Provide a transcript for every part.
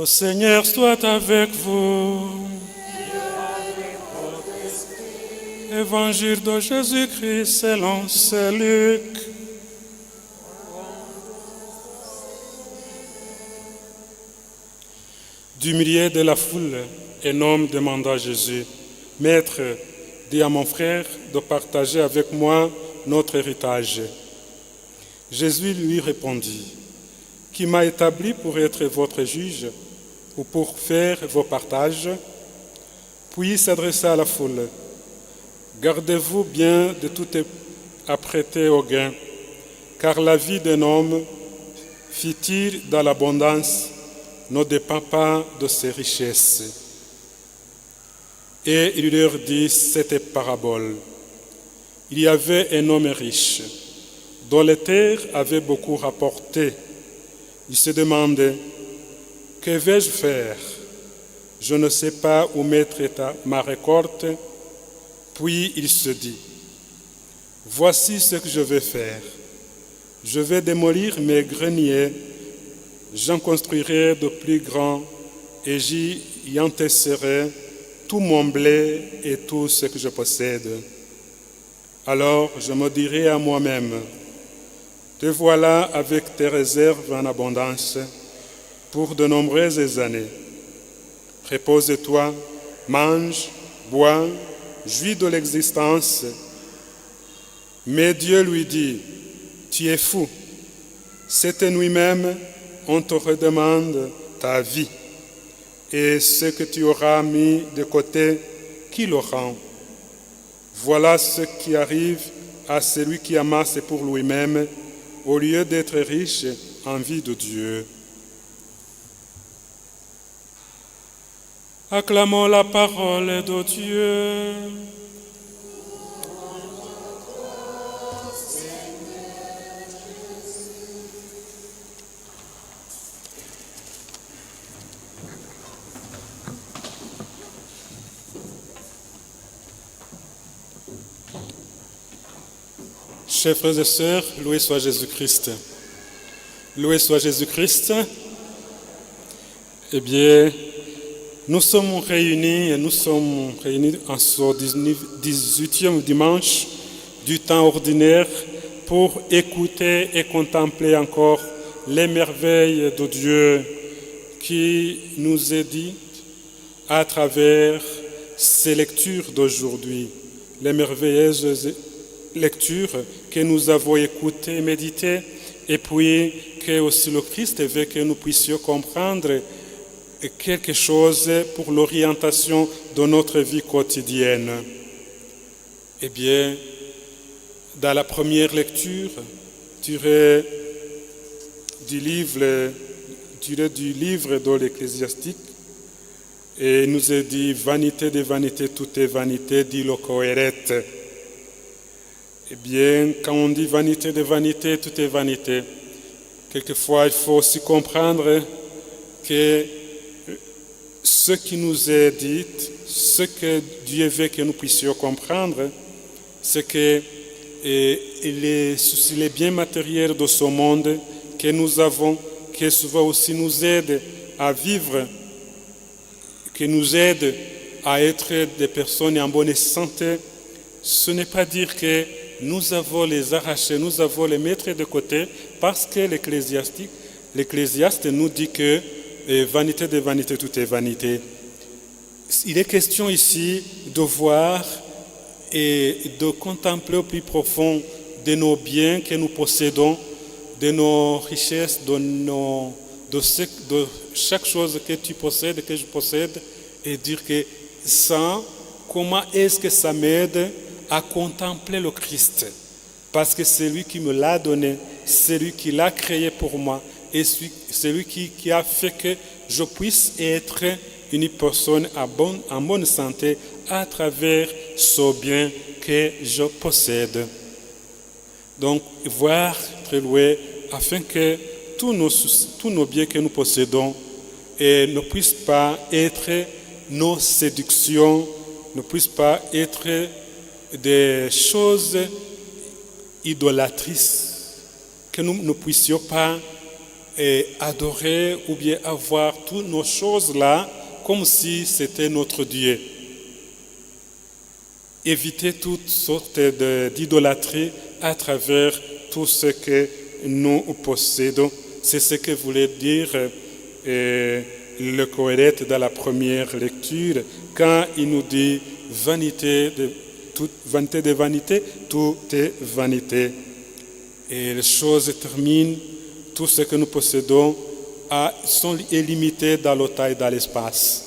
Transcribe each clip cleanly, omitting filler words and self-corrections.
Le Seigneur soit avec vous. Évangile de Jésus-Christ selon saint Luc. Du milieu de la foule, un homme demanda à Jésus, « Maître, dis à mon frère de partager avec moi notre héritage. » Jésus lui répondit, « Qui m'a établi pour être votre juge ou pour faire vos partages ?» Puis il s'adressa à la foule, « Gardez-vous bien de tout apprêter au gain, car la vie d'un homme, fût-il dans l'abondance, ne dépend pas de ses richesses. » Et il leur dit cette parabole. Il y avait un homme riche, dont les terres avaient beaucoup rapporté. Il se demandait, « Que vais-je faire? Je ne sais pas où mettre ma récolte. » Puis il se dit, « Voici ce que je vais faire. Je vais démolir mes greniers, j'en construirai de plus grands et j'y entasserai tout mon blé et tout ce que je possède. Alors je me dirai à moi-même, te voilà avec tes réserves en abondance pour de nombreuses années. Repose-toi, mange, bois, jouis de l'existence. » Mais Dieu lui dit, « Tu es fou. Cette nuit même, on te redemande ta vie. Et ce que tu auras mis de côté, qui le rend? Voilà ce qui arrive à celui qui amasse pour lui-même, au lieu d'être riche en vie de Dieu. » Acclamons la parole de Dieu. Chers frères et sœurs, loué soit Jésus-Christ. Loué soit Jésus-Christ. Eh bien, nous sommes réunis en ce 18e dimanche du temps ordinaire pour écouter et contempler encore les merveilles de Dieu qui nous est dit à travers ces lectures d'aujourd'hui, les merveilleuses lectures que nous avons écoutées, méditées, et puis que aussi le Christ veut que nous puissions comprendre quelque chose pour l'orientation de notre vie quotidienne. Eh bien, dans la première lecture, tirée du livre de l'Ecclésiastique, et il nous est dit « Vanité de vanité, tout est vanité, dit le Coërète ». Eh bien, quand on dit vanité de vanité, tout est vanité, quelquefois il faut aussi comprendre que ce qui nous est dit, ce que Dieu veut que nous puissions comprendre, c'est que les soucis, les biens matériels de ce monde que nous avons, qui souvent aussi nous aident à vivre, qui nous aident à être des personnes en bonne santé, ce n'est pas dire que nous avons les arracher, nous avons les mettre de côté, parce que l'Ecclésiaste nous dit que vanité de vanité, tout est vanité. Il est question ici de voir et de contempler au plus profond de nos biens que nous possédons, de nos richesses, de chaque chose que tu possèdes, que je possède, et dire que ça, comment est-ce que ça m'aide à contempler le Christ, parce que c'est lui qui me l'a donné, c'est lui qui l'a créé pour moi, et c'est lui qui a fait que je puisse être une personne en bonne santé à travers ce bien que je possède. Donc, voir très loin, afin que tous nos biens que nous possédons ne puissent pas être nos séductions, ne puissent pas être des choses idolâtrices, que nous ne puissions pas adorer ou bien avoir toutes nos choses là comme si c'était notre Dieu. Éviter toutes sortes d'idolâtrie à travers tout ce que nous possédons. C'est ce que voulait dire le Coërète dans la première lecture quand il nous dit vanité de vanité, tout est vanité. Et les choses terminent, tout ce que nous possédons est limité dans le temps et dans l'espace.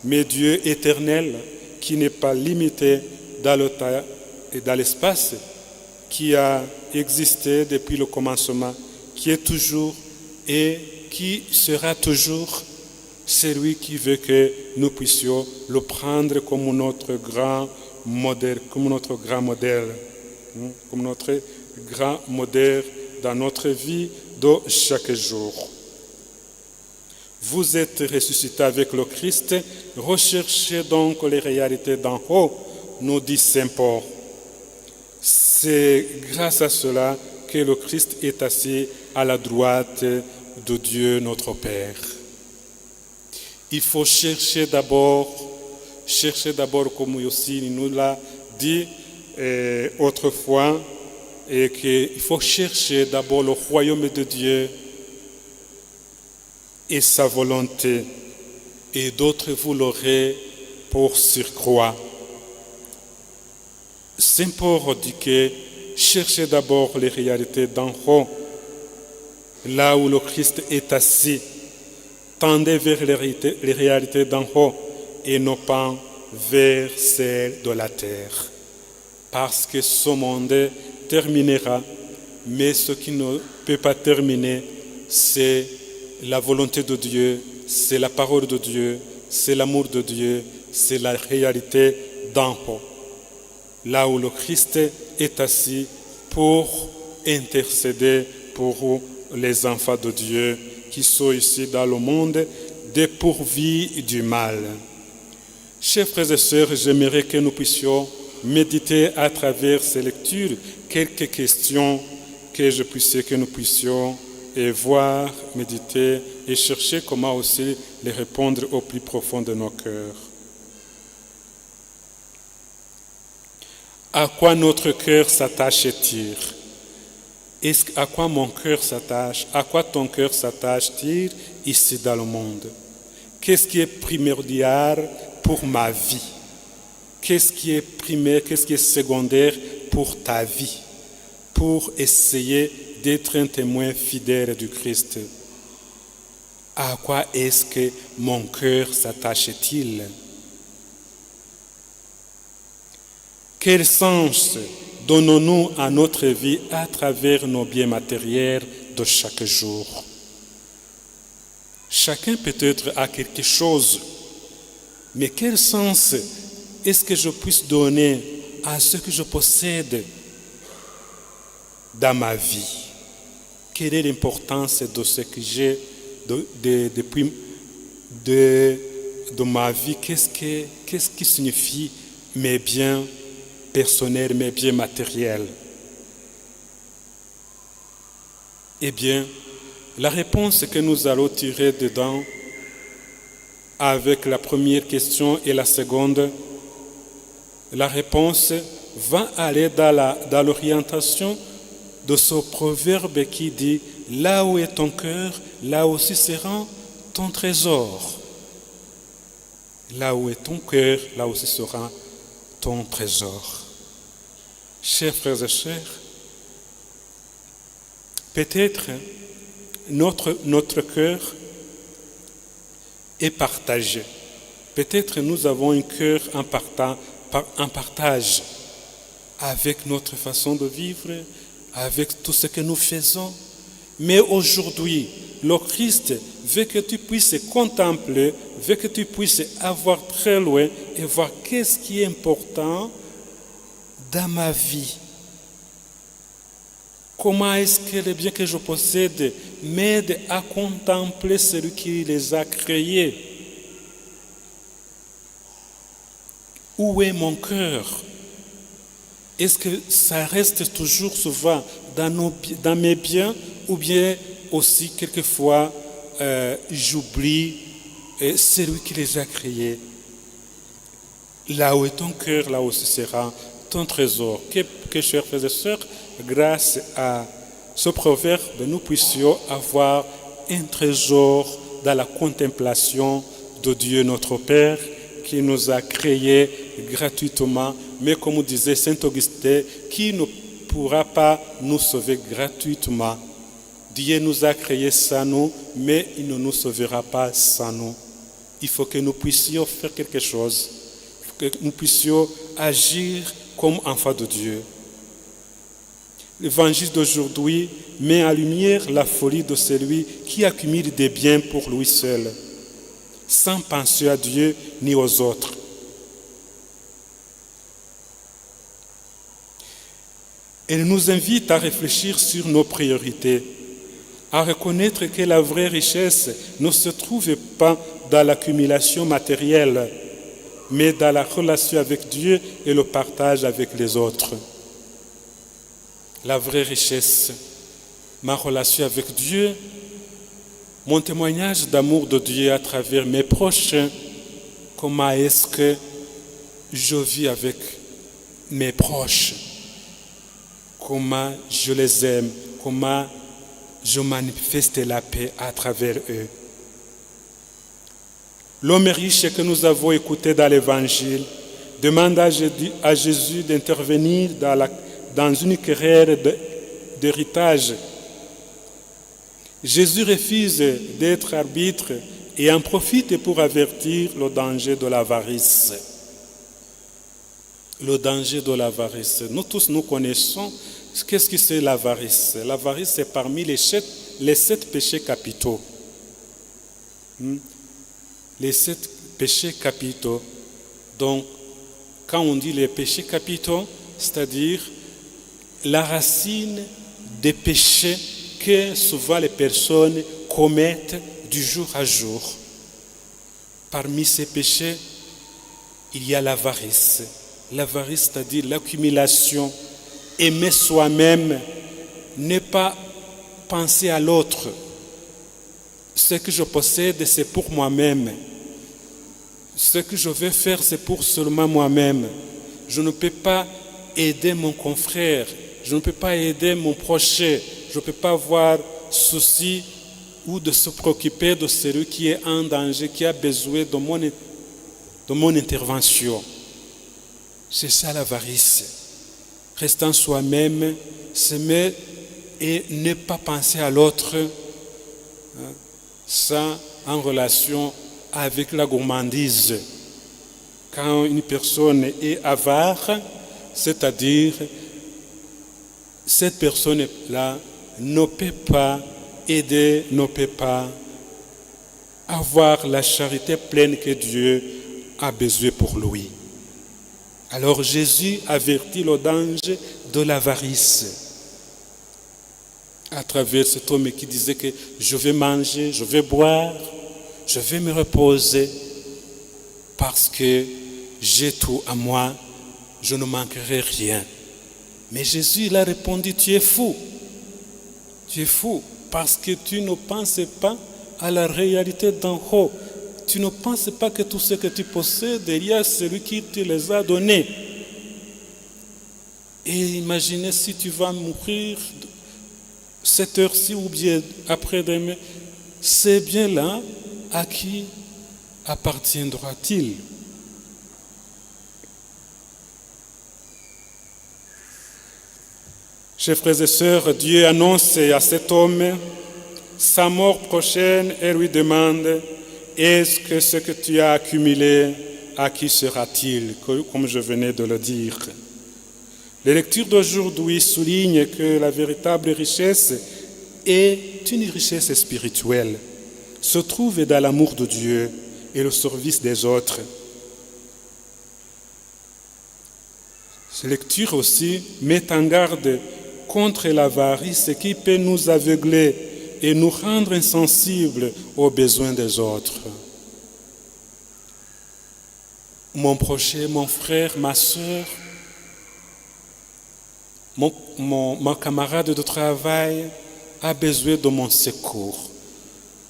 Mais Dieu éternel, qui n'est pas limité dans le temps et dans l'espace, qui a existé depuis le commencement, qui est toujours et qui sera toujours, c'est lui qui veut que nous puissions le prendre comme notre grand modèle, comme notre grand modèle dans notre vie de chaque jour. Vous êtes ressuscités avec le Christ, recherchez donc les réalités d'en haut, nous dit Saint Paul. C'est grâce à cela que le Christ est assis à la droite de Dieu notre Père. Il faut chercher d'abord, comme aussi nous l'a dit autrefois, et qu'il faut chercher d'abord le royaume de Dieu et sa volonté, et d'autres vous l'aurez pour surcroît. Saint Paul dit que cherchez d'abord les réalités d'en haut, là où le Christ est assis. Tendez vers les réalités d'en haut et non pas vers celles de la terre. Parce que ce monde terminera, mais ce qui ne peut pas terminer, c'est la volonté de Dieu, c'est la parole de Dieu, c'est l'amour de Dieu, c'est la réalité d'en haut. Là où le Christ est assis pour intercéder pour les enfants de Dieu qui sont ici dans le monde dépourvus du mal. Chers frères et sœurs, j'aimerais que nous puissions méditer à travers ces lectures quelques questions que nous puissions voir, méditer et chercher comment aussi les répondre au plus profond de nos cœurs. À quoi notre cœur s'attache-t-il? À quoi mon cœur s'attache? À quoi ton cœur s'attache-t-il ici dans le monde? Qu'est-ce qui est primordial pour ma vie? Qu'est-ce qui est primaire, qu'est-ce qui est secondaire pour ta vie? Pour essayer d'être un témoin fidèle du Christ. À quoi est-ce que mon cœur s'attache-t-il? Quel sens donnons-nous à notre vie à travers nos biens matériels de chaque jour? Chacun peut-être a quelque chose, mais quel sens est-ce que je puisse donner à ce que je possède dans ma vie? Quelle est l'importance de ce que j'ai de ma vie? Qu'est-ce qui signifie mes biens personnels, mes biens matériels? Eh bien, la réponse que nous allons tirer dedans, avec la première question et la seconde, la réponse va aller dans l'orientation de ce proverbe qui dit « Là où est ton cœur, là aussi sera ton trésor. » Là où est ton cœur, là aussi sera ton trésor. Chers frères et sœurs, peut-être notre cœur est partagé. Peut-être nous avons un cœur en partage avec notre façon de vivre, avec tout ce que nous faisons. Mais aujourd'hui, le Christ veut que tu puisses contempler, veut que tu puisses avoir très loin et voir qu'est-ce qui est important dans ma vie. Comment est-ce que les biens que je possède m'aident à contempler celui qui les a créés? Où est mon cœur? Est-ce que ça reste toujours souvent dans mes biens ou bien aussi, quelquefois, j'oublie celui qui les a créés. Là où est ton cœur, là où ce sera ton trésor. Que chers frères et sœurs, grâce à ce proverbe, nous puissions avoir un trésor dans la contemplation de Dieu notre Père qui nous a créés gratuitement, mais comme disait Saint Augustin, qui ne pourra pas nous sauver gratuitement. Dieu nous a créés sans nous, mais il ne nous sauvera pas sans nous. Il faut que nous puissions faire quelque chose, que nous puissions agir comme enfants de Dieu. L'évangile d'aujourd'hui met en lumière la folie de celui qui accumule des biens pour lui seul, sans penser à Dieu ni aux autres. Elle nous invite à réfléchir sur nos priorités, à reconnaître que la vraie richesse ne se trouve pas dans l'accumulation matérielle, mais dans la relation avec Dieu et le partage avec les autres. La vraie richesse, ma relation avec Dieu, mon témoignage d'amour de Dieu à travers mes proches, comment est-ce que je vis avec mes proches, comment je les aime, comment je manifeste la paix à travers eux. L'homme riche que nous avons écouté dans l'Évangile demande à Jésus d'intervenir dans une querelle d'héritage. Jésus refuse d'être arbitre et en profite pour avertir le danger de l'avarice. Le danger de l'avarice. Nous tous, nous connaissons qu'est-ce que c'est l'avarice. L'avarice, c'est parmi les 7 péchés capitaux. Les 7 péchés capitaux. Donc, quand on dit les péchés capitaux, c'est-à-dire la racine des péchés que souvent les personnes commettent du jour à jour. Parmi ces péchés, il y a l'avarice. L'avarice, c'est-à-dire l'accumulation. Aimer soi-même, ne pas penser à l'autre. Ce que je possède, c'est pour moi-même. Ce que je vais faire, c'est pour seulement moi-même. Je ne peux pas aider mon confrère. Je ne peux pas aider mon proche. Je ne peux pas avoir souci ou de se préoccuper de celui qui est en danger, qui a besoin de mon intervention. C'est ça l'avarice. Restant soi-même, s'aimer et ne pas penser à l'autre, ça en relation avec la gourmandise. Quand une personne est avare, c'est-à-dire cette personne-là ne peut pas aider, ne peut pas avoir la charité pleine que Dieu a besoin pour lui. Alors Jésus avertit le danger de l'avarice à travers cet homme qui disait que je vais manger, je vais boire, je vais me reposer parce que j'ai tout à moi, je ne manquerai rien. Mais Jésus il a répondu, tu es fou. Tu es fou parce que tu ne penses pas à la réalité d'en haut. Tu ne penses pas que tout ce que tu possèdes, il y a celui qui te les a donnés. Et imaginez si tu vas mourir cette heure-ci ou bien après-demain, ces biens-là, à qui appartiendra-t-il? Chers frères et sœurs, Dieu annonce à cet homme sa mort prochaine et lui demande: est-ce que ce que tu as accumulé, à qui sera-t-il? Comme je venais de le dire. Les lectures d'aujourd'hui soulignent que la véritable richesse est une richesse spirituelle, se trouve dans l'amour de Dieu et le service des autres. Ces lectures aussi mettent en garde contre l'avarice qui peut nous aveugler et nous rendre insensibles aux besoins des autres. Mon prochain, mon frère, ma soeur, mon camarade de travail a besoin de mon secours.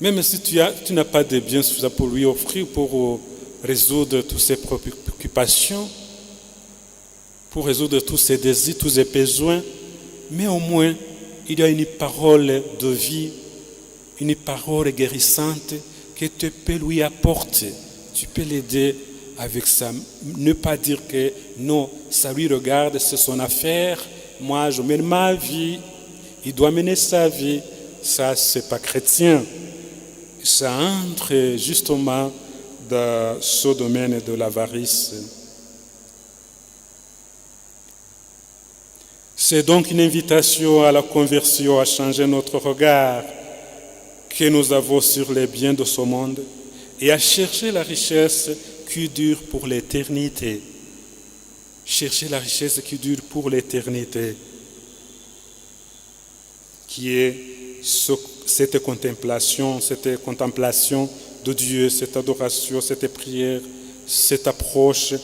Même si tu n'as pas de biens suffisants pour lui offrir, pour résoudre toutes ses préoccupations, pour résoudre tous ses désirs, tous ses besoins, mais au moins, il y a une parole de vie, une parole guérissante que tu peux lui apporter. Tu peux l'aider avec ça. Ne pas dire que non, ça lui regarde, c'est son affaire. Moi, je mène ma vie, il doit mener sa vie. Ça, c'est pas chrétien. Ça entre justement dans ce domaine de l'avarice. C'est donc une invitation à la conversion, à changer notre regard que nous avons sur les biens de ce monde et à chercher la richesse qui dure pour l'éternité. Chercher la richesse qui dure pour l'éternité, qui est cette contemplation de Dieu, cette adoration, cette prière, cette approche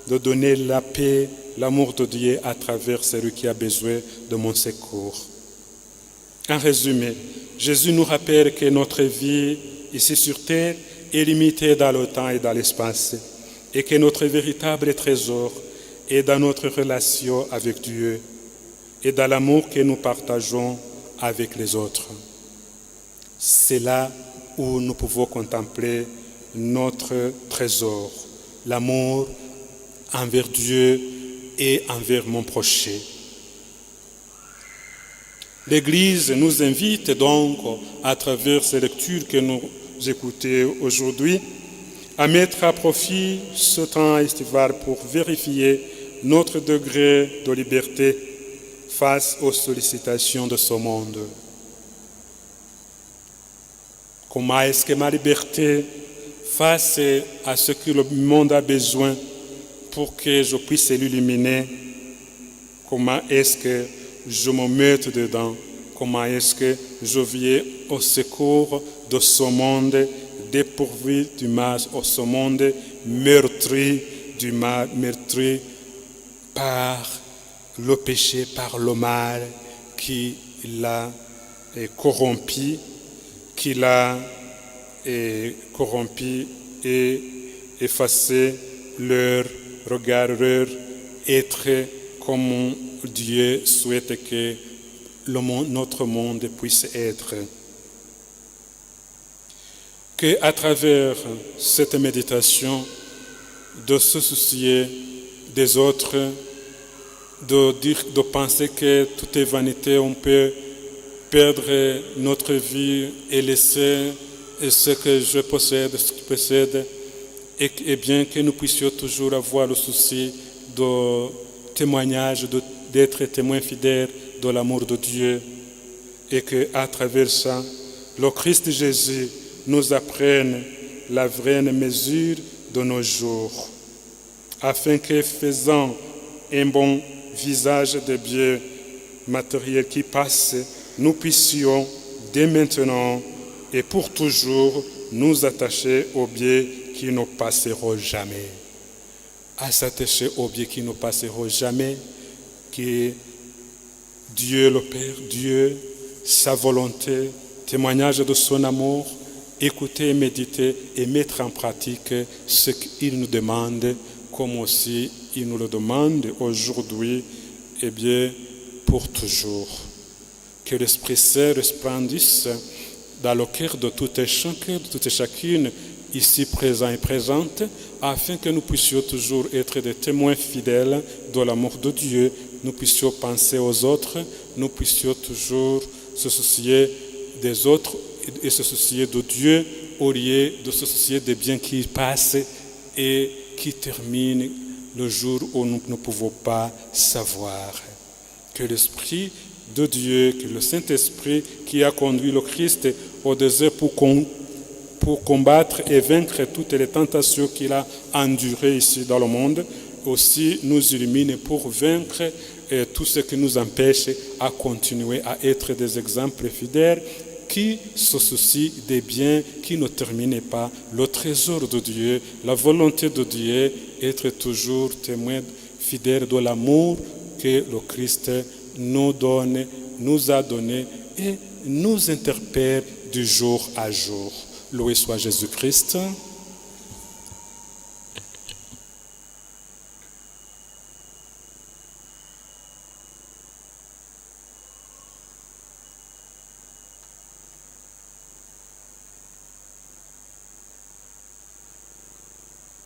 de donner la paix, l'amour de Dieu à travers celui qui a besoin de mon secours. En résumé, Jésus nous rappelle que notre vie ici sur terre est limitée dans le temps et dans l'espace et que notre véritable trésor est dans notre relation avec Dieu et dans l'amour que nous partageons avec les autres. C'est là où nous pouvons contempler notre trésor, l'amour envers Dieu et envers mon prochain. L'Église nous invite donc, à travers ces lectures que nous écoutons aujourd'hui, à mettre à profit ce temps estival pour vérifier notre degré de liberté face aux sollicitations de ce monde. Comment est-ce que ma liberté, face à ce que le monde a besoin pour que je puisse l'illuminer, comment est-ce que je me mette dedans? Comment est-ce que je viens au secours de ce monde dépourvu du mal, de ce monde meurtri du mal, meurtri par le péché, par le mal qui l'a corrompu, et effacé leur regard, leur être comme Dieu souhaite que notre monde puisse être. Qu'à travers cette méditation, de se soucier des autres, de penser que tout est vanité, on peut perdre notre vie et laisser ce que je possède, ce qui possède, et bien que nous puissions toujours avoir le souci de témoignage, d'être témoins fidèles de l'amour de Dieu, et qu'à travers ça, le Christ Jésus nous apprenne la vraie mesure de nos jours, afin que, faisant un bon visage des biens matériels qui passent, nous puissions dès maintenant et pour toujours nous attacher aux biens qui ne passeront jamais. À s'attacher aux biens qui ne passeront jamais, qui est Dieu le Père, Dieu, sa volonté, témoignage de son amour, écouter, méditer et mettre en pratique ce qu'il nous demande, comme aussi il nous le demande aujourd'hui, et bien pour toujours. Que l'Esprit Saint resplendisse dans le cœur de tout et chacun, de toute et chacune, ici présent et présente, afin que nous puissions toujours être des témoins fidèles de l'amour de Dieu, nous puissions penser aux autres, nous puissions toujours se soucier des autres et se soucier de Dieu au lieu de se soucier des biens qui passent et qui terminent le jour où nous ne pouvons pas savoir. Que l'Esprit de Dieu, que le Saint-Esprit qui a conduit le Christ au désert pour combattre et vaincre toutes les tentations qu'il a endurées ici dans le monde, aussi nous illumine pour vaincre tout ce qui nous empêche à continuer à être des exemples fidèles qui se soucient des biens qui ne terminent pas, le trésor de Dieu, la volonté de Dieu, être toujours témoin fidèle de l'amour que le Christ nous donne, nous a donné et nous interpelle du jour à jour. Loué soit Jésus-Christ.